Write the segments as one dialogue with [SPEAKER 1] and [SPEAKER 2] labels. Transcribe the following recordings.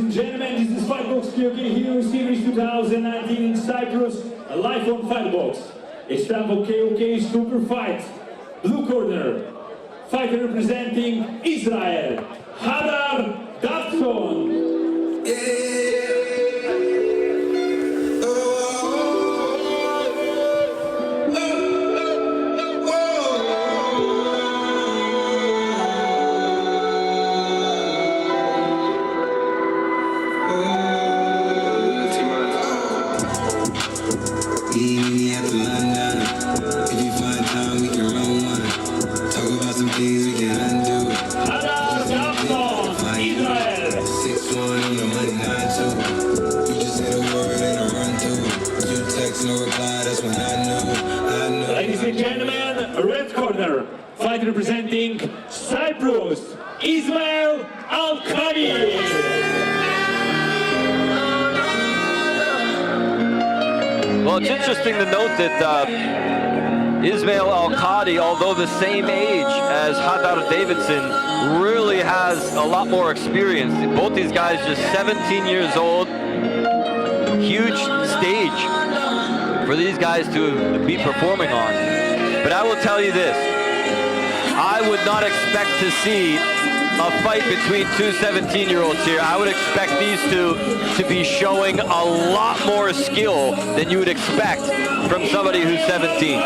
[SPEAKER 1] and gentlemen, this is Fightbox KOK Hero Series 2019 in Cyprus, live on Fightbox. It's time for KOK Super Fight. Blue corner, fighter representing Israel, Hadar Davidson. Ladies and gentlemen, red corner, fight representing Cyprus, Ismail Al Kadhi.
[SPEAKER 2] Well, it's interesting to note that Ismail Al Kadhi, although the same age as Hadar Davidson, really has a lot more experience. Both these guys just 17 years old. Huge stage for these guys to be performing on. But I will tell you this, I would not expect to see a fight between two 17-year-olds here. I would expect these two to be showing a lot more skill than you would expect from somebody who's 17.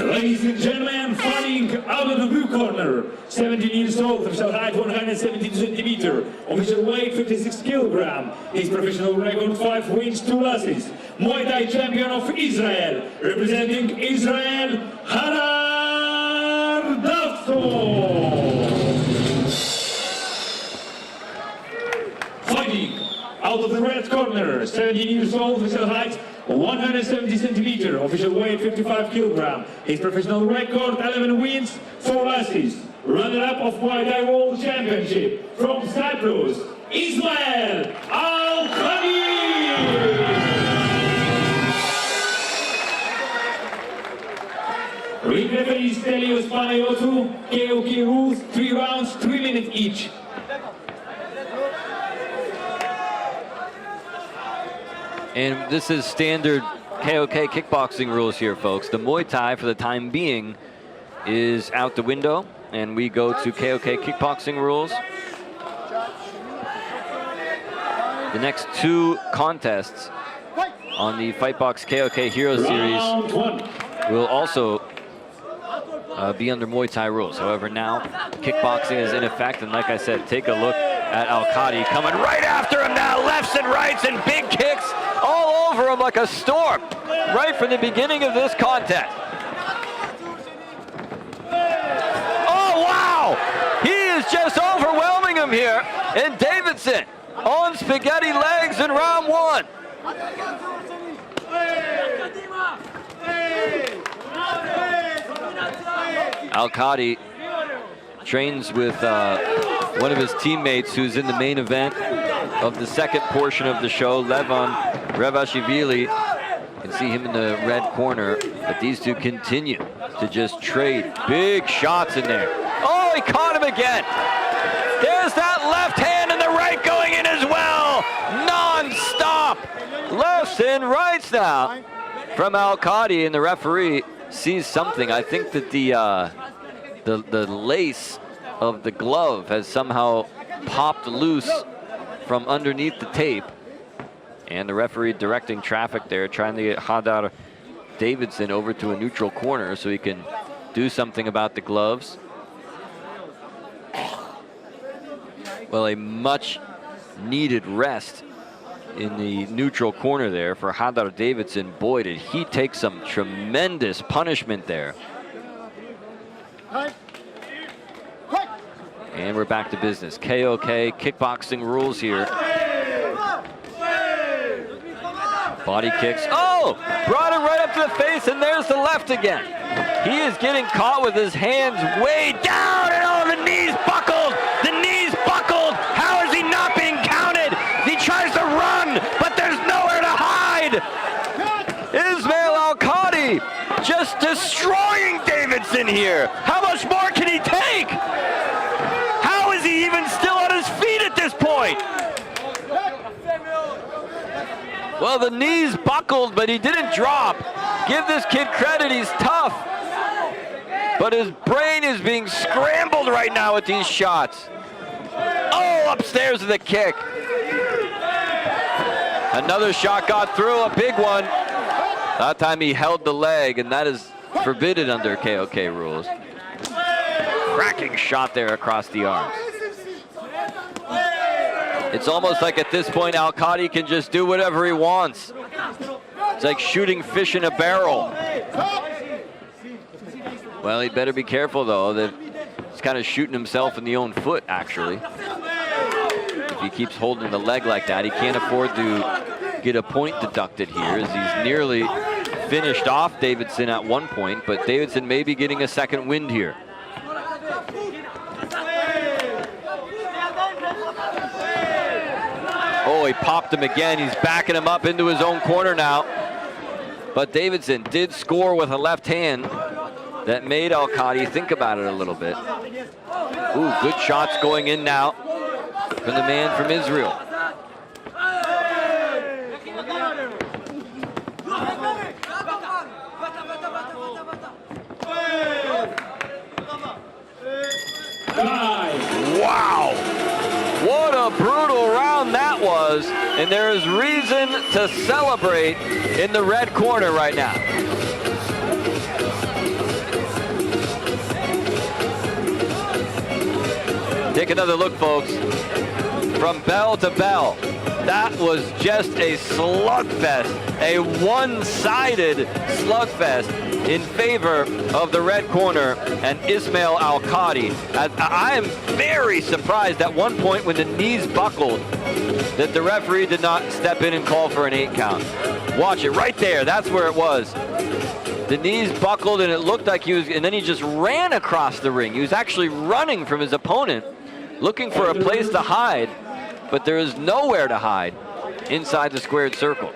[SPEAKER 1] Ladies and gentlemen, fighting out of the blue corner, 17 years old, official height 170 centimeters, official weight 56 kilograms, his professional record 5 wins, 2 losses, Muay Thai champion of Israel, representing Israel, Hadar Davidson. Fighting out of the red corner, 17 years old, official height 170 centimeters, official weight 55 kilograms, his professional record 11 wins, 4 losses, runner-up of Muay Thai World Championship from Cyprus, Ismail Al Kadhi. Ring referee Stelios Panayotou, KOK rules, 3 rounds, 3 minutes each.
[SPEAKER 2] And this is standard KOK kickboxing rules here, folks. The Muay Thai, for the time being, is out the window, and we go to KOK kickboxing rules. The next 2 contests on the Fightbox KOK Hero Series will also be under Muay Thai rules. However, now kickboxing is in effect, and like I said, take a look at Al Kadhi coming right after him now, lefts and rights and big kicks all over him like a storm, right from the beginning of this contest. Oh, wow! He is just overwhelming him here, and Davidson on spaghetti legs in round 1. Al Kadhi trains with one of his teammates who's in the main event of the second portion of the show, Levon Revashvili. You can see him in the red corner, but these two continue to just trade big shots in there. Oh, he caught him again. There's that left hand and the right going in as well. Non-stop. Lefts and rights now from Al Kadhi, and the referee sees something. I think that the lace of the glove has somehow popped loose from underneath the tape, and the referee directing traffic there, trying to get Hadar Davidson over to a neutral corner so he can do something about the gloves. Well, a much needed rest in the neutral corner there for Hadar Davidson. Boy, did he take some tremendous punishment there. And we're back to business. KOK kickboxing rules here. Body kicks. Oh! Brought him right up to the face, and there's the left again. He is getting caught with his hands way down, and oh, the knees buckled! The knees buckled! How is he not being counted? He tries to run, but there's nowhere to hide! Ismail Al Kadhi just destroying Davidson here. How much more can he take? How is he even still on his feet at this point? Well, the knees buckled, but he didn't drop. Give this kid credit, he's tough. But his brain is being scrambled right now with these shots. Oh, upstairs with a kick. Another shot got through, a big one. That time he held the leg, and that is forbidden under KOK rules. Cracking shot there across the arms. It's almost like at this point Al Kadhi can just do whatever he wants. It's like shooting fish in a barrel. Well, he'd better be careful though, that he's kind of shooting himself in the own foot actually. If he keeps holding the leg like that, he can't afford to get a point deducted here, as he's nearly finished off Davidson at one point, but Davidson may be getting a second wind here. Oh, he popped him again. He's backing him up into his own corner now. But Davidson did score with a left hand that made Al Kadhi think about it a little bit. Ooh, good shots going in now from the man from Israel. Wow! What a brutal round that was, and there is reason to celebrate in the red corner right now. Take another look, folks. From bell to bell, that was just a slugfest, a one-sided slugfest in favor of the red corner and Ismail Al Kadhi. I am very surprised at one point when the knees buckled that the referee did not step in and call for an 8 count. Watch it right there, that's where it was. The knees buckled and it looked like he was, and then he just ran across the ring. He was actually running from his opponent, looking for a place to hide, but there is nowhere to hide inside the squared circle.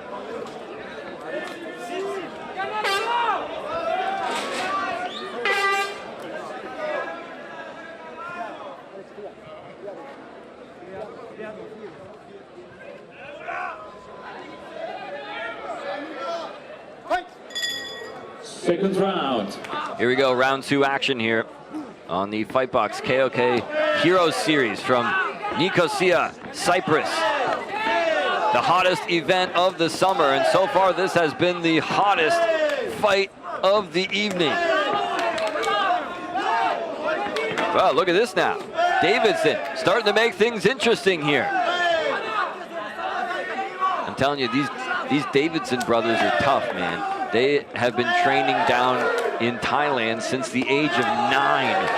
[SPEAKER 1] Second round.
[SPEAKER 2] Here we go, round 2 action here on the Fightbox KOK Heroes Series from Nicosia, Cyprus. The hottest event of the summer, and so far this has been the hottest fight of the evening. Well, look at this now. Davidson starting to make things interesting here. I'm telling you, these Davidson brothers are tough, man. They have been training down in Thailand since the age of 9.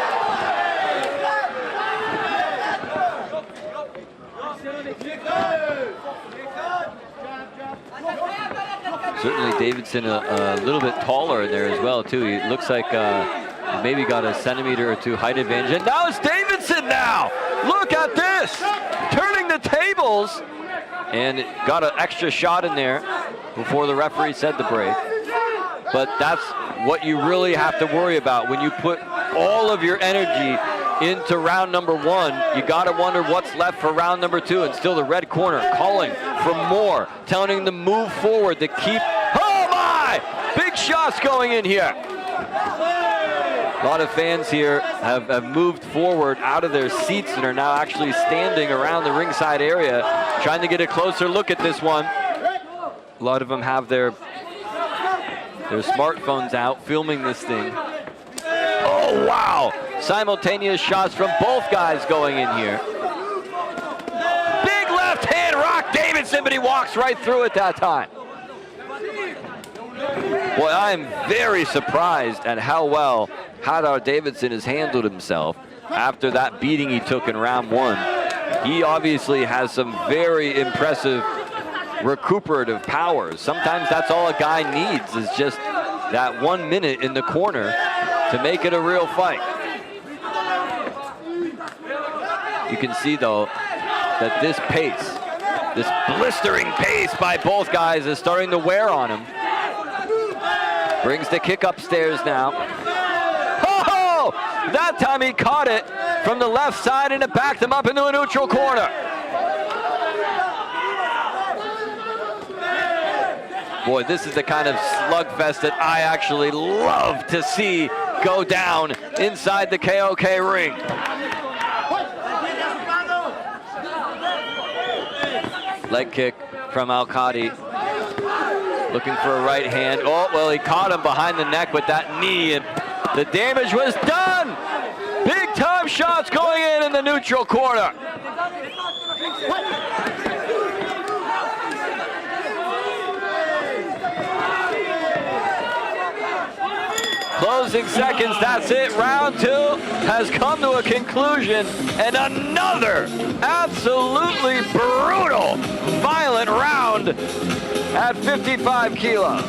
[SPEAKER 2] Certainly Davidson a little bit taller in there as well, too. He looks like he maybe got a centimeter or 2 height advantage. And now it's Davidson now! Look at this! Turning the tables! And got an extra shot in there before the referee said the break. But that's what you really have to worry about when you put all of your energy into round number 1. You got to wonder what's left for round number 2, and still the red corner calling for more, telling them to move forward, to keep, oh my! Big shots going in here. A lot of fans here have moved forward out of their seats and are now actually standing around the ringside area, trying to get a closer look at this one. A lot of them have their smartphones out, filming this thing. Oh, wow! Simultaneous shots from both guys going in here. Big left hand rock Davidson, but he walks right through it that time. Boy, I am very surprised at how well Hadar Davidson has handled himself after that beating he took in round 1. He obviously has some very impressive recuperative powers. Sometimes that's all a guy needs, is just that 1 minute in the corner to make it a real fight. You can see though that this pace, this blistering pace by both guys is starting to wear on him. Brings the kick upstairs now. Oh! That time he caught it from the left side and it backed him up into a neutral corner. Boy, this is the kind of slugfest that I actually love to see go down inside the KOK ring. Leg kick from Al Kadhi. Looking for a right hand. Oh, well, he caught him behind the neck with that knee, and the damage was done. Big time shots going in the neutral corner. Closing seconds, that's it. Round 2 has come to a conclusion, and another absolutely brutal, violent round at 55 kilos.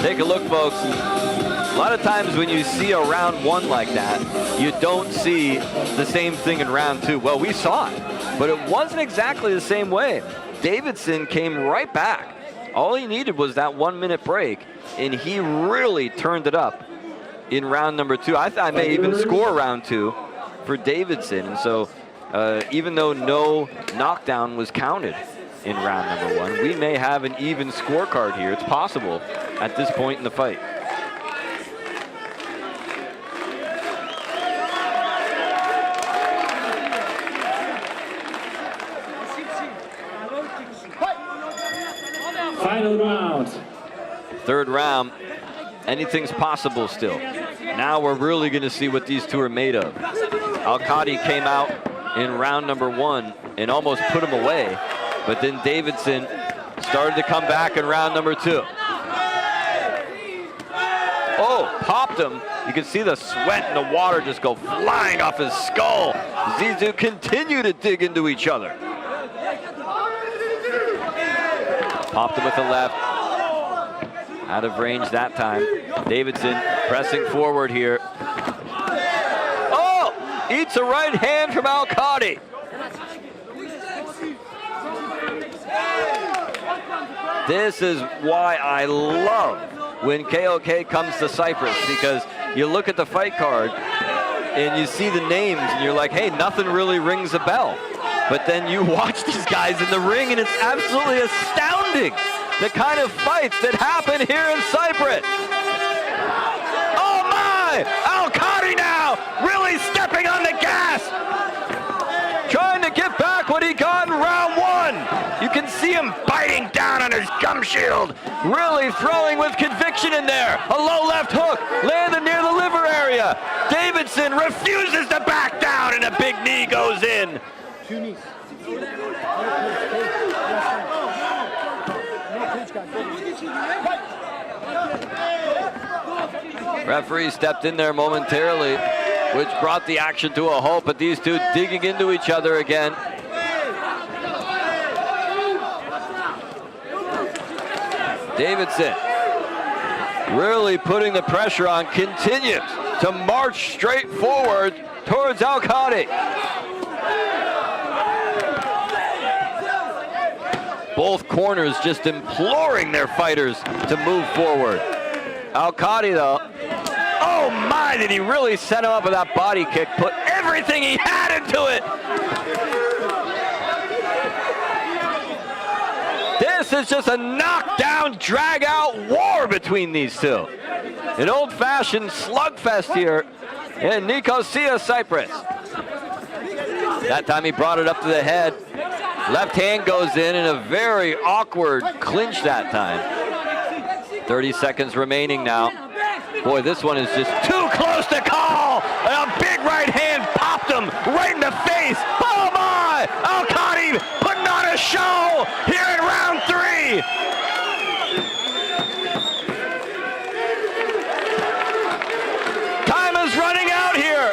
[SPEAKER 2] Take a look, folks. A lot of times when you see a round 1 like that, you don't see the same thing in round 2. Well, we saw it, but it wasn't exactly the same way. Davidson came right back. All he needed was that 1 minute break, and he really turned it up in round number 2. I thought I may even score round 2 for Davidson. And so even though no knockdown was counted in round number 1, we may have an even scorecard here. It's possible at this point in the fight.
[SPEAKER 1] Final round.
[SPEAKER 2] Third round, anything's possible still. Now we're really going to see what these two are made of. Al Kadhi came out in round number 1 and almost put him away, but then Davidson started to come back in round number 2. Oh, popped him. You can see the sweat and the water just go flying off his skull as these two continue to dig into each other. Popped him with the left. Out of range that time. Davidson pressing forward here. Oh! Eats a right hand from Al Kadhi. This is why I love when KOK comes to Cyprus, because you look at the fight card and you see the names and you're like, hey, nothing really rings a bell. But then you watch these guys in the ring and it's absolutely astounding the kind of fights that happen here in Cyprus. Oh my! Al Kadhi now really stepping on the gas. Trying to get back what he got in round 1. You can see him biting down on his gum shield. Really throwing with conviction in there. A low left hook landed near the liver area. Davidson refuses to back down and a big knee goes in. Referee stepped in there momentarily, which brought the action to a halt, but these two digging into each other again. Davidson really putting the pressure on, continues to march straight forward towards Al Kadhi. Both corners just imploring their fighters to move forward. Al Kadhi, though, oh my, did he really set him up with that body kick, put everything he had into it. This is just a knockdown, drag-out war between these two. An old-fashioned slugfest here in Nicosia, Cyprus. That time he brought it up to the head. Left hand goes in a very awkward clinch that time. 30 seconds remaining now. Boy, this one is just too close to call. And a big right hand popped him right in the face. Oh my! Al Kadhi putting on a show here in round 3. Time is running out here.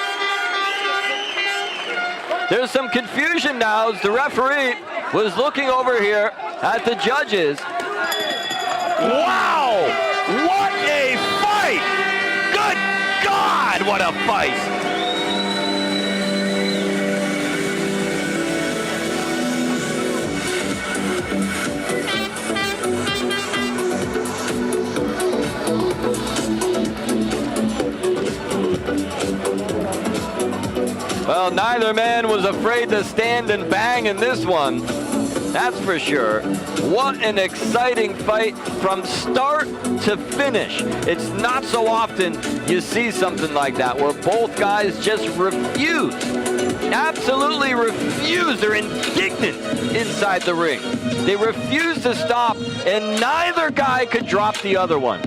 [SPEAKER 2] There's some confusion now as the referee was looking over here at the judges. Wow! What a fight! Good God, what a fight! Well, neither man was afraid to stand and bang in this one. That's for sure. What an exciting fight from start to finish. It's not so often you see something like that where both guys just refuse. Absolutely refuse. They're indignant inside the ring. They refuse to stop, and neither guy could drop the other one.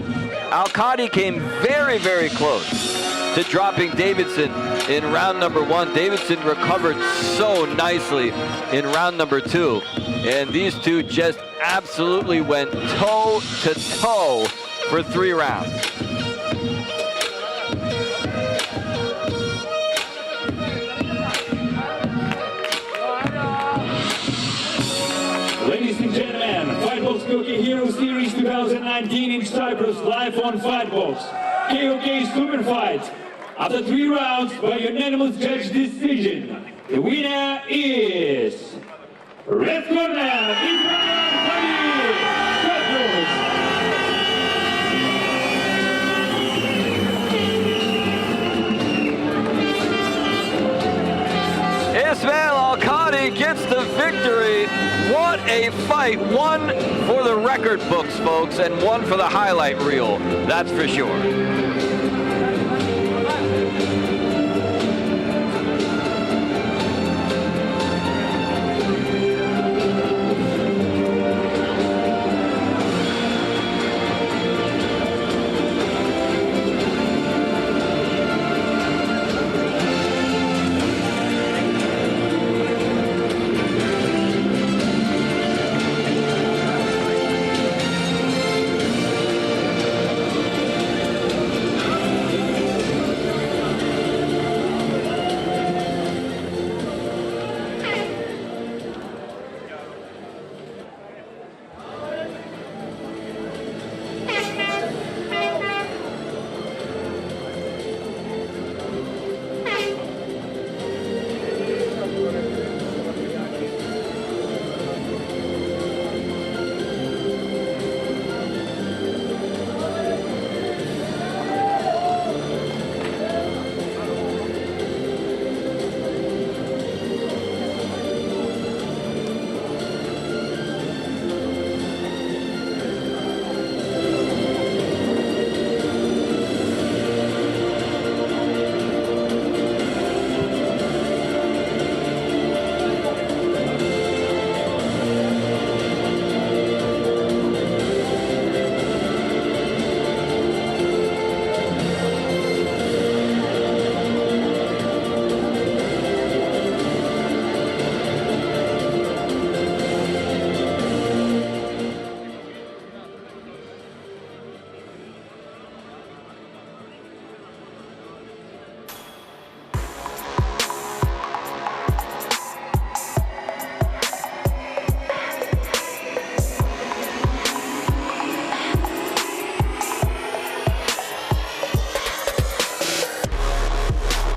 [SPEAKER 2] Al Kadhi came very, very close to dropping Davidson in round number 1. Davidson recovered so nicely in round number 2. And these two just absolutely went toe to toe for 3 rounds.
[SPEAKER 1] Ladies and gentlemen, Fightbox KOK Hero Series 2019 in Cyprus, live on Fightbox. KOK Super Fight. After 3 rounds by unanimous judge decision, the winner is red corner, Ismail Al Kadhi, CYPRUS.
[SPEAKER 2] Ismail Al Kadhi gets the victory. What a fight. One for the record books, folks, and one for the highlight reel. That's for sure.